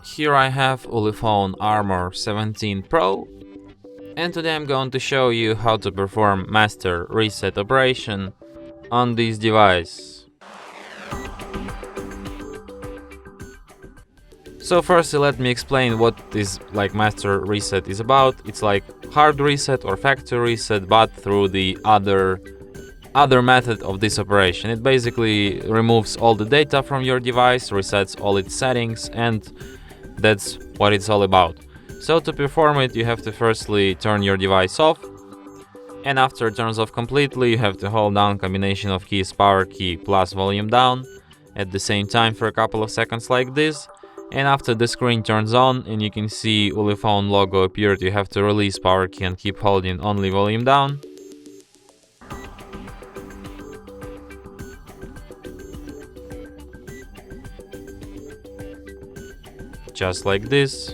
Here I have ULEFONE Armor 17 Pro, and today I'm going to show you how to perform master reset operation on this device. So firstly, let me explain what this master reset is about. It's like hard reset or factory reset, but through the other method of this operation. It basically removes all the data from your device, resets all its settings, and that's what it's all about. So to perform it, you have to firstly turn your device off, and after it turns off completely, you have to hold down combination of keys, power key plus volume down at the same time for a couple of seconds like this. And after the screen turns on and you can see ULEFONE logo appeared, you have to release power key and keep holding only volume down. Just like this.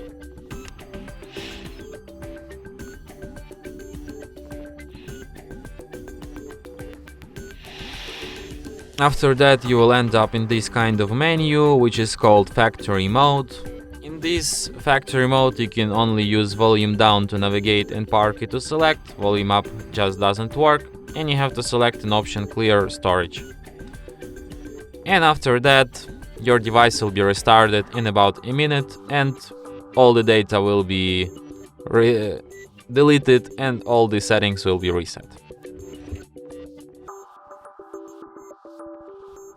After that, you will end up in this kind of menu, which is called factory mode. In this factory mode, you can only use volume down to navigate and power key to select. Volume up just doesn't work, and you have to select an option clear storage. And after that, your device will be restarted in about a minute, and all the data will be deleted and all the settings will be reset.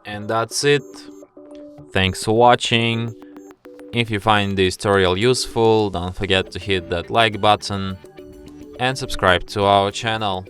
And that's it. Thanks for watching. If you find this tutorial useful, don't forget to hit that like button and subscribe to our channel.